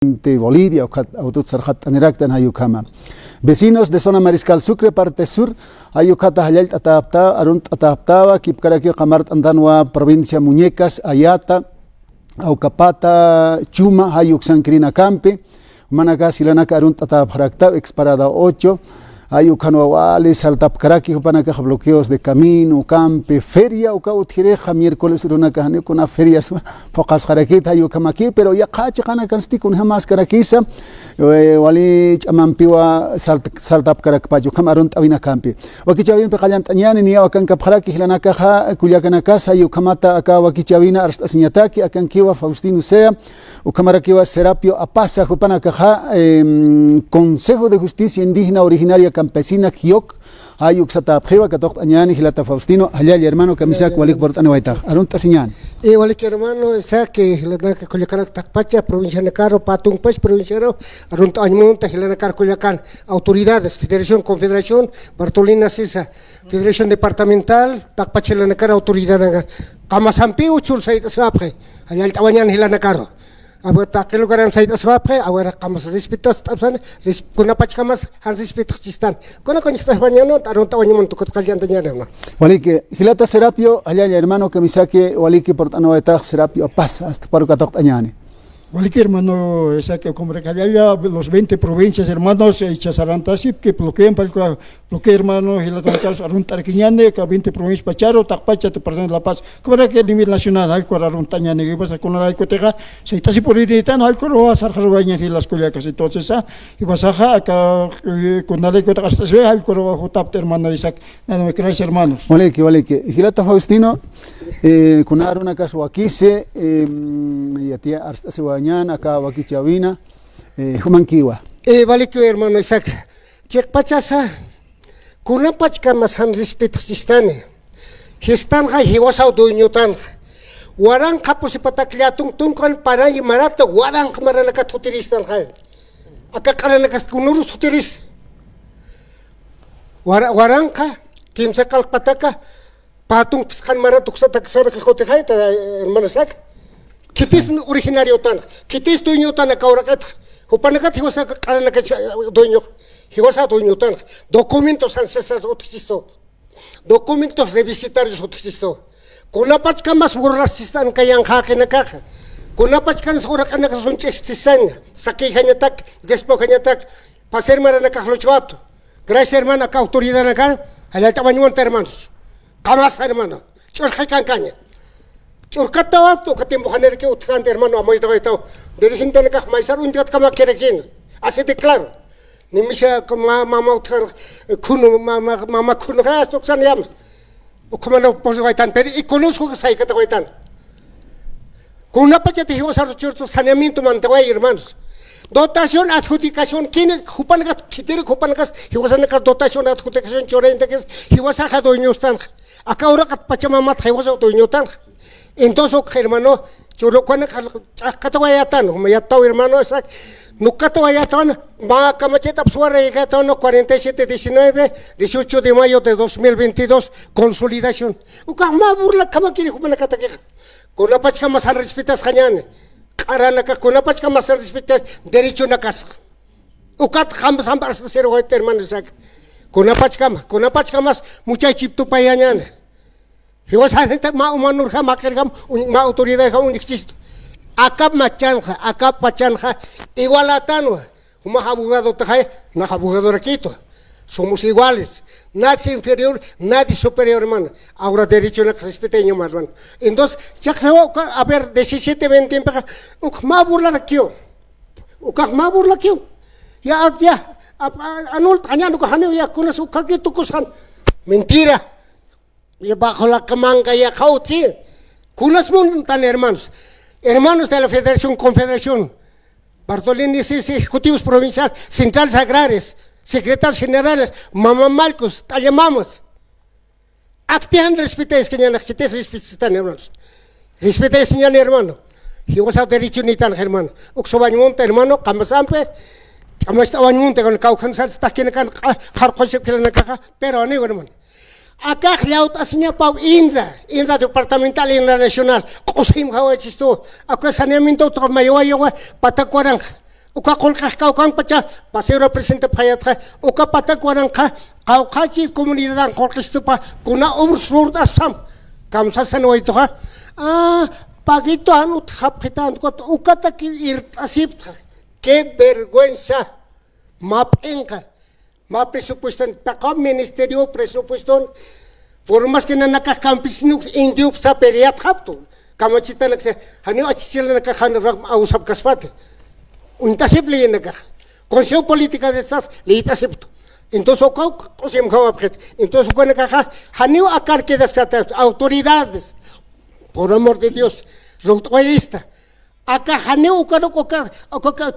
de Bolivia, vecinos de zona Mariscal Sucre, parte sur, ayucata hayalt atapta, arunt ataptaba, kipkaraki kamart andanwa, provincia Muñecas, Ayata, Aucapata, Chuma, ayuk Sancrina Campe, Managa, Silanaka, arunt ataprakta, exparada 8, ayucanwali, saltapkaraki, hupanaka, bloqueos de camino, campe, feria, ucautireja, miércoles, runaka, con ferias, pocas jarakita, ayucamaki, pero ya cachana cansti con jamás carakisa, wali chamampiwa, saltapkarakpayo, camarunt avina campe. Wakichavin pekayantañani, ni akan kapharaki, hilanaka, kuliakanakasa, ayucamata, acá wakichavina, arstasiñataki, akankiwa, Faustino Sea, ucamarakiwa, Serapio Apasa, hupanaka, Consejo de Justicia Indígena Originaria Campesina Giok, ayuk satapjewa, katok añani, Gilata Faustino, allá hermano Camisac, walik portane waita, arunta siñan. Walik hermano, esa que Hilanaka Culiacán Tacpacha, provincia de Caro, Patung Pech, provinciero, arunta añmonta, Hilanaka Culiacán, autoridades, Federación, Confederación, Bartolina Cisa, Federación Departamental, Tacpacha Hilanaka, autoridad, Kamasampi, Uchur Saik Sapre, allá el Tabañan Hilanakaro. Abata que lugaran said aswapre awara kamas respetos tapsan kuna pach kamas han respetos chistan kuna konita bañano taron tawaño tukot kalyan tañana walike Gilata Serapio allá hermano Camisaque walike portano eta Serapio pasa hasta para katok tañani. Cualquier hermano, esa que como recalía los 20 provincias hermanos, Chasarantasip, que bloqueen para bloquear hermanos, y la Tancals, Aruntarquiñane, que 20 provincias Pacharo, Tacpacha, te perdón la paz, como era que a nivel nacional, hay que Aruntañane, que pasa con la Icoteja, se está así por irritar, hay que robar Sarjaruañas y las Coliacas, entonces, y pasaja, acá con la Icoteja, hasta se ve, hay que robar Jotap, hermano Isaac, nada me creáis hermanos. Walike, Gilata Faustino, con Aruna Casuaquise, y a tía hasta se mañana acá Wakichavina, Humankiwa. Vale que hermano Isaac, Chek Pachasa, kuna pachka mas han respeto sistane. Histan ha hiwasa do nyutan. Warang kapos pataklia tung kan para imarata warang kamara ka tutiristan ha. Aka kana ka kunurus tutiris. Warang ka kimsa kal pataka patung piskan mara tuksa taksara ka khote ha hermano Isaac. Kitis originario tan, kitis dueño tan acaurat, upanakat hiwasa karanaka dueño, hiwasa dueño tan, documentos ancestrais otxisto, documentos revisitarios otxisto, kunapachka mas burrasistan kayan hakenaka, kunapachkan sorakanaka sunchestistan, saki hanyatak, despo hanyatak, paser maranaka hlochwapto, gracias hermana ka autoridad acá, allá tabañuan hermanos, kamas hermano, chorjakan caña. Churkata to katimbo haner que utkan hermano amoy tawaito dirigente le kah maisar undiat kama kerekin así de claro ni misha mama utkan mama kun gas to san yam o como no poso vaitan pero y conozco que sai kata vaitan con una pachete hijo sar churto saneamiento manteway hermanos dotación adjudicación quienes jupan gat kitero jupan gas hijo san ka dotación adjudicación chorente que hijo sa ha doño stan acá ahora kat pachama hijo sa doño tan. Entonces, hermano, yo cuando catawayatan, me yatao hermano, no catawayatan, va camacheta suara y gatano 47, 19, 18 de mayo de 2022, consolidación. Ukama burla kama kiri kumana katake. Con la pachka más respetas cañane. Karanaka, con la pachka más respetas derecho na casa. Ukat jamás ambas cero hermano, con la pachka más mucha chipto payañane. Hiwas hanita ma umanur ha makergam ma autoridad ha unixisto. Akap machanja, akap pachanja, igualatan, uma abogado tahay, na abogado raquito. Somos iguales, nadie inferior, nadie superior, hermano. Ahora derecho na respeteño, hermano. Entonces, ya que a ver, 17, 20 empezar, ma burla raquio. Ma burla raquio. Ya, anul, añano cojaneo, ya con eso, kakito cosan. Mentira. Y bajo la camanga y a cauti, cunas montan hermanos de la Federación, Confederación, Bartolini, ejecutivos provinciales, centrales agrarias, secretarios generales, mamá Malcos, te llamamos. Actean respetáis que ya no respetan hermanos. Respetáis señal hermano. Y vos a derecho ni tan hermano. Oxobañmonte hermano, Camasampe, Amastabañmonte con el Caucansal, está aquí en el Jarcoche que la caja, pero amigo hermano. Acá laut asnya pau inza departamental inza nacional. Kosim hawa chisto. Acá saneamiento to mayo patakwarang. Uka kolkaj kaukan pacha, paseo representa payatja, uka pata kuaranka, kaukachi comunidad kolkistupa, kuna oversrord astam. Kamsasan waitoha. Pagito anut hapkitan kot ukata ki irtasipta. Qué vergüenza. Mapenka. Ma presupuestan taka ministerio presupueston. Por más que nanaka campesino indiup sa periat hapto. Kamachita nakse, hani achichila nakahan ram ausap kaspate. Untasip le naka. Consejo política de estas le itasipto. Entonces o cosim kawapket. Entonces o naka hani akar que das autoridades. Por amor de Dios, rotuista. Acá hani ukaro koka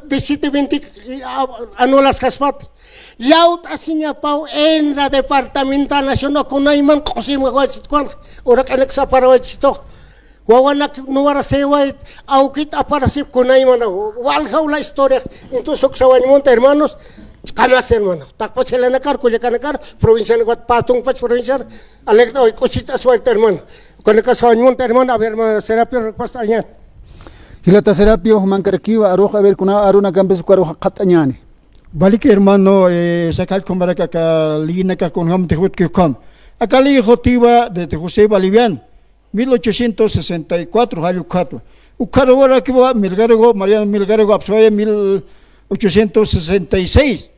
de 720 anulas kaspate. Yaut asinya pau enza departamental nacional con aiman cosim kawachit kon. Ora kanak sa parawachito. Wawanak nuwara sewait, aukit aparasip kunaimana, walhaw la historia, entonces oksawanmonta hermanos, canas hermano, takpa selanakar, kuyakanakar, provincia nagot patung pach provincia, alegta hoy cosita suelta hermano, con el casawanmonta hermano, a ver, Serapio respuesta allá. Hilata Serapio, Mancarquiva, Aroja, a ver, kuna Aruna Campes, Cuaroja, Catañani. Balik hermano, sakal kumaraka ka lina ka kunham tehut kyukam. Akali jotiva de José Bolivian. 1864 año 4. Ucarawara que va Milgarego, Mariano Milgarego Absoya 1866.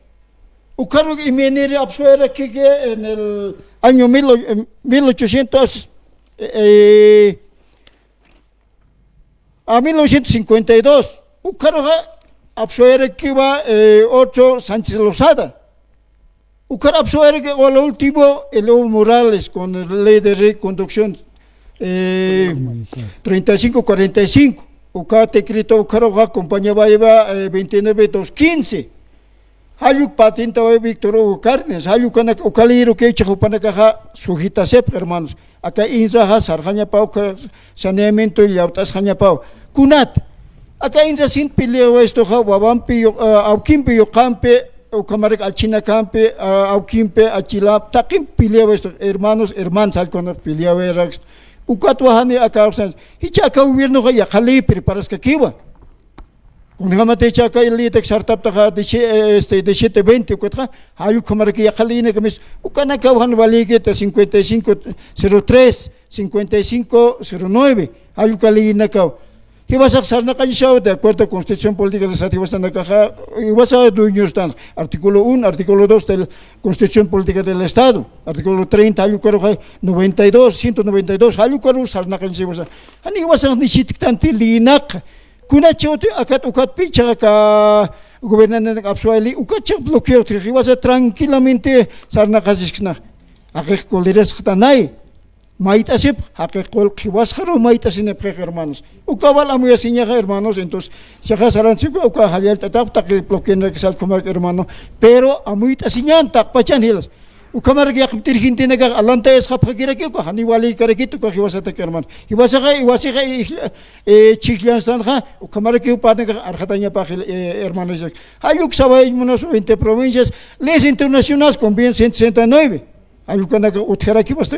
Ucaro y Menere Absoya que en el año 1952. Ucaro Absoya que va 8 Sánchez Lozada. Ucaro Absoya que va lo último el Evo Morales con la ley de reconducción 35-45, uka tekrito ukaroga compañía va 29-215. Hayuk patenta va Víctor Hugo Cárdenas, hayuk ukaliro que chapana caja sujita sep hermanos. Acá inra sarjaña pau saneamiento y lautas jaña pau. Kunat. Acá inra sin pileo esto ja wabampi auquimpi campe o camarek alchina campe auquimpe achilap takim pileo esto hermanos al con pileo erax. Ukatwahani akausan hicha ka gobierno ga yakali preparas ka kiwa kung hamate cha ka ilitek startup ta de 720 ukatha hayu khamar ki yakali ne kamis ukana ka han wali ke 5503 5509 hayu kali na ka hiwasak sarna ka show de acuerdo constitución política de Estado hiwasan na ka hiwasa dueños tan artículo 1 artículo 2 de la constitución política del Estado artículo 30 hayu karo 92 192 hayu karo sarna ka hiwasa ani hiwasan ni sitiktanti linak kuna chote akat ukat picha ka gobernante de Absuali ukat bloqueo hiwasa tranquilamente sarna ka siskna akek koleres ktanai Maitasip, hakekol kiwasjaro maitasin hermanos. Ukawal amuyasinya hermanos, entonces se hasaran sigo uka halial tatap tak bloqueen sal comer hermano, pero amuytasinya tak pachan hilas. Ukamar que yaktir hintine ka alanta es hapakira ki uka hani wali karekit uka hiwasata hermano. Hiwasaka chiklian stanja ukamar que upane ka arjataña pa hermanos. Hayuk sabay unas 20 provincias, leyes internacionales con bien 169. Ayucana que utjera que basta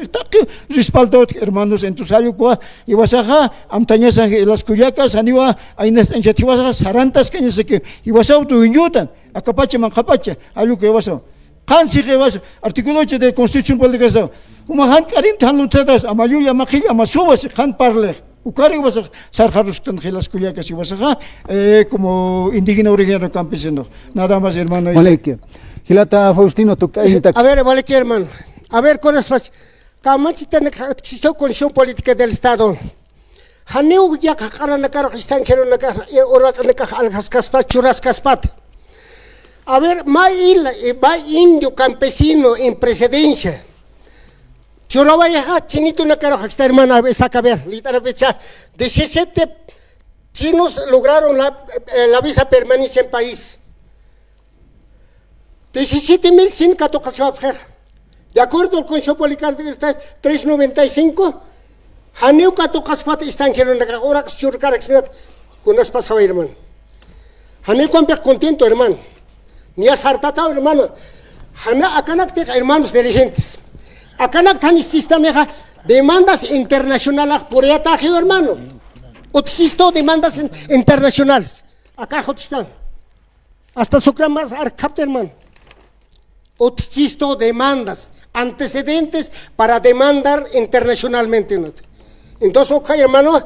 respaldo hermanos en tus ayucua y wasaja amtañas las cuyacas aniwa ainas iniciativas sarantas que sé que y wasau tu inyutan acapache man capache ayuque wasau cansi que was artículo 8 de constitución política está umahan karim tan lutadas amayuya maquilla masubas han parle ukari was sarjarus tan las cuyacas y wasaja como indígena originario campesino nada más hermano. Vale, Gilata Faustino a ver vale que hermano. A ver, con las Kamachita existió constitución política del Estado. Haneu ya Karanakar, están quiero churrascaspat. A ver, más indio campesino en presidencia. Churabaya, chinito na caro, esta hermana, esa caber, literalmente 17 chinos lograron la visa permanencia en país. 17,000 ocasión. De acuerdo al Consejo Político 395, Haneu Katokaspat están queriendo ahora churcar con las pasadas, hermano. Haneu compra contento, hermano. Ni a sartata, hermano. Haneu akanak hermanos dirigentes. Akanak tan existan demandas internacionales por ataque, hermano. Existo demandas internacionales. Acá están. hasta Sucre más arcapte, hermano. Otchisto demandas, antecedentes para demandar internacionalmente. ¿No? Entonces, hermano,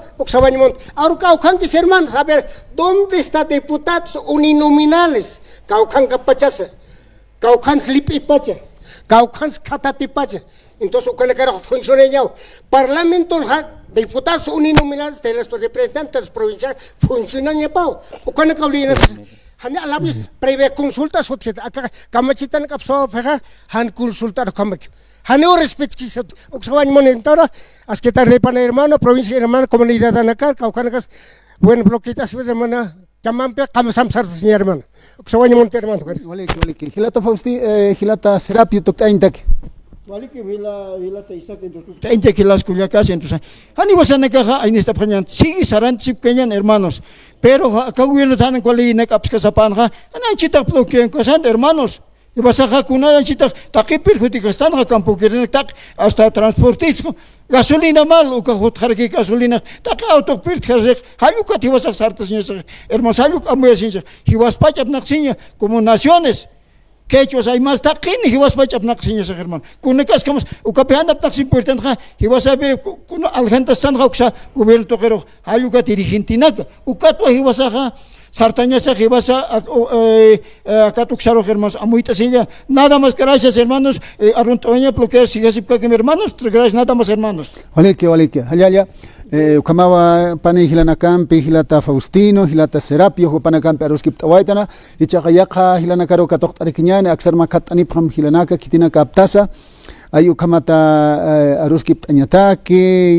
ahora caucanquis, hermanos, a ver, ¿dónde están diputados uninominales? Caucan capachasa, caucan slipipacha, caucan catatipacha. Entonces, ¿cómo funciona ya? Parlamento, diputados uninominales de los representantes provinciales funcionan ya, ¿cómo a la vez previa consulta, acá camachitan capso, han consultado como que. Haneo respeto, Oxaban Monentara, Asqueta Repana hermano, provincia hermano, comunidad Anacar, Caucanas, buen bloquetas, hermana, Camampia, Camasam señor hermano. Oxaban Monte hermano. Hilata Fausti, Hilata Serapio Toktaintak. Wali que vila te isa que entonces ente que las culiacas entonces hani wasana ka en esta pañan sí saran chip kenyan hermanos pero ka gobierno tan cuali ne caps ka sapan ka ana chita bloqueen kosan hermanos y vas a kuna chita takipir jutikastan ka campo kirin tak hasta transportisco gasolina mal o ka hot kharki gasolina tak auto pirt kharek halu ka tivas sartas hermanos halu amoya sin y was pachap naxinya como naciones que hechos hay más taquín y vas a echar naxiñas hermano con necas como o capean naxin puertan ja y vas a ver con algente están roxa gobierno toquero ayuda dirigente o cato y vas a sartañas y vas a catuxaro hermanos a muita silla nada más gracias hermanos aruntoña bloquear sigue así que hermanos gracias nada más hermanos Vale que allá Ukamawa pane hilanakan pe hilata Faustino hilata Serapio hupanakan pe aruskip tawaitana ichaqayaqa hilanakaro katoq tarikiñani aksar makat anipqam hilanaka kitina kaptasa ayu kamata aruskip tañataki